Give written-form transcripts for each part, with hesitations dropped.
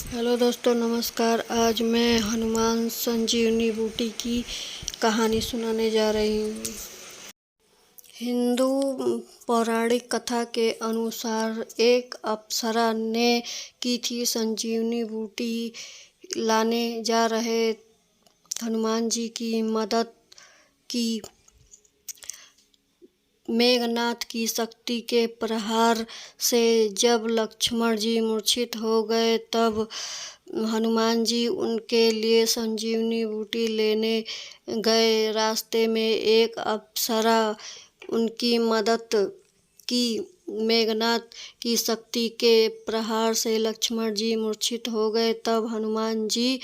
Hello दोस्तों, नमस्कार। आज मैं हनुमान संजीवनी बूटी की कहानी सुनाने जा रही हूँ। हिंदू पौराणिक कथा के अनुसार एक अप्सरा ने की थी संजीवनी बूटी लाने जा रहे हनुमान जी की मदद की। मेघनाथ की शक्ति के प्रहार से जब लक्ष्मण जी मूर्छित हो गए तब हनुमान जी उनके लिए संजीवनी बूटी लेने गए। रास्ते में एक अप्सरा उनकी मदद की। मेघनाथ की शक्ति के प्रहार से लक्ष्मण जी मूर्छित हो गए तब हनुमान जी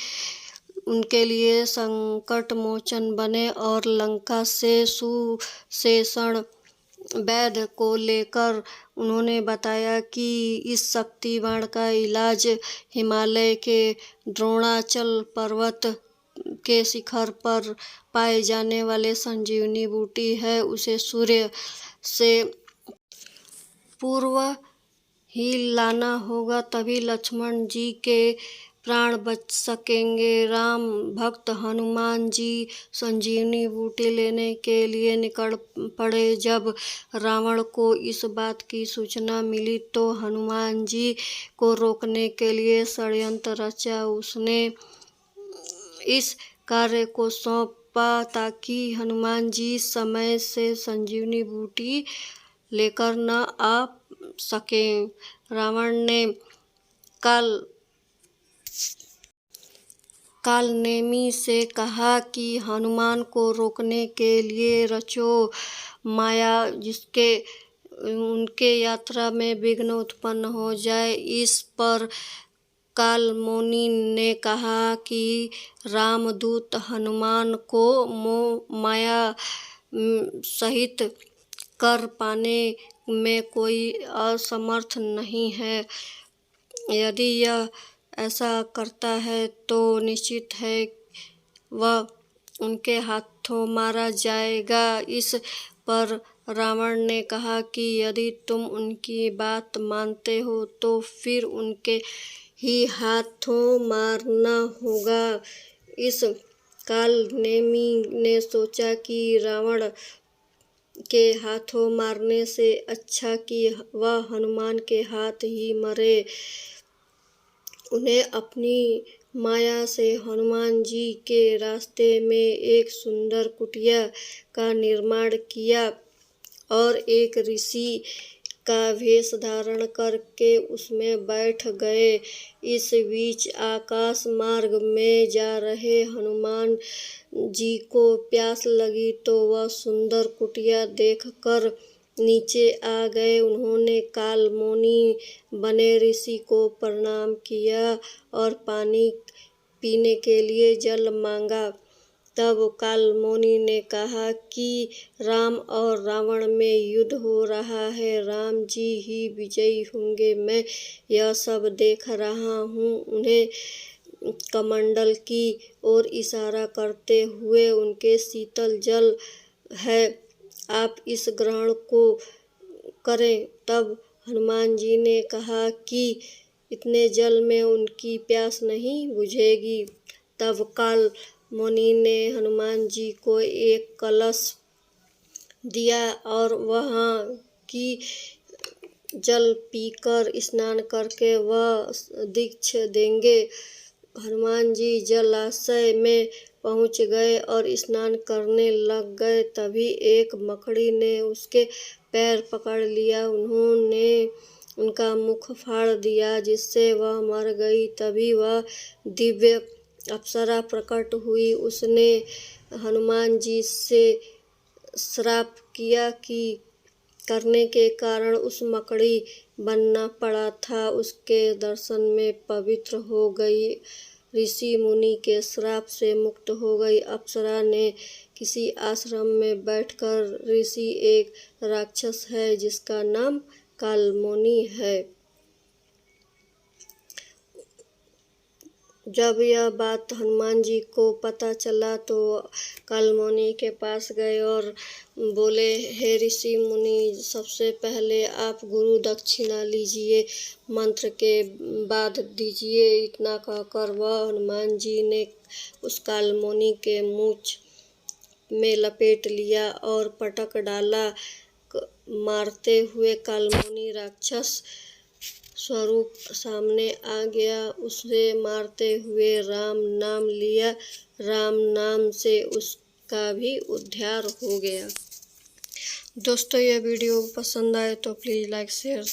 उनके लिए संकट मोचन बने और लंका से सुशेषण वैद्य को लेकर उन्होंने बताया कि इस शक्ति बाण का इलाज हिमालय के द्रोणाचल पर्वत के शिखर पर पाए जाने वाले संजीवनी बूटी है। उसे सूर्य से पूर्व ही लाना होगा, तभी लक्ष्मण जी के प्राण बच सकेंगे। राम भक्त हनुमान जी संजीवनी बूटी लेने के लिए निकल पड़े। जब रावण को इस बात की सूचना मिली तो हनुमान जी को रोकने के लिए षड्यंत्र रचा। उसने इस कार्य को सौंपा ताकि हनुमान जी समय से संजीवनी बूटी लेकर न आ सकें। रावण ने कालनेमी से कहा कि हनुमान को रोकने के लिए रचो माया, जिसके उनके यात्रा में विघ्न उत्पन्न हो जाए। इस पर कालमोनी ने कहा कि रामदूत हनुमान को माया सहित कर पाने में कोई असमर्थ नहीं है। यदि यह ऐसा करता है तो निश्चित है वह उनके हाथों मारा जाएगा। इस पर रावण ने कहा कि यदि तुम उनकी बात मानते हो तो फिर उनके ही हाथों मारना होगा। इस कालनेमी ने सोचा कि रावण के हाथों मारने से अच्छा कि वह हनुमान के हाथ ही मरे। उन्हें अपनी माया से हनुमान जी के रास्ते में एक सुंदर कुटिया का निर्माण किया और एक ऋषि का वेश धारण करके उसमें बैठ गए। इस बीच आकाश मार्ग में जा रहे हनुमान जी को प्यास लगी तो वह सुंदर कुटिया देखकर नीचे आ गए। उन्होंने कालमोनी बने ऋषि को प्रणाम किया और पानी पीने के लिए जल मांगा। तब कालमोनी ने कहा कि राम और रावण में युद्ध हो रहा है, राम जी ही विजयी होंगे। मैं यह सब देख रहा हूँ। उन्हें कमंडल की ओर इशारा करते हुए उनके शीतल जल है, आप इस ग्रहण को करें। तब हनुमान जी ने कहा कि इतने जल में उनकी प्यास नहीं बुझेगी। तब कालमोनी ने हनुमान जी को एक कलश दिया और वहाँ की जल पीकर स्नान करके वह दीक्षा देंगे। हनुमान जी जलाशय में पहुँच गए और स्नान करने लग गए। तभी एक मकड़ी ने उसके पैर पकड़ लिया। उन्होंने उनका मुख फाड़ दिया जिससे वह मर गई। तभी वह दिव्य अप्सरा प्रकट हुई। उसने हनुमान जी से श्राप किया कि करने के कारण उस मकड़ी बनना पड़ा था। उसके दर्शन में पवित्र हो गई, ऋषि मुनि के श्राप से मुक्त हो गई। अप्सरा ने किसी आश्रम में बैठकर ऋषि एक राक्षस है जिसका नाम कालमोनी है, जब यह बात हनुमान जी को पता चला तो कालमणि के पास गए और बोले, हे ऋषि मुनि, सबसे पहले आप गुरु दक्षिणा लीजिए, मंत्र के बाद दीजिए। इतना कहकर वह हनुमान जी ने उस कालमणि के मूंछ में लपेट लिया और पटक डाला। मारते हुए कालमणि राक्षस स्वरूप सामने आ गया। उसे मारते हुए राम नाम लिया। राम नाम से उसका भी उद्धार हो गया। दोस्तों, यह वीडियो पसंद आए तो प्लीज़ लाइक शेयर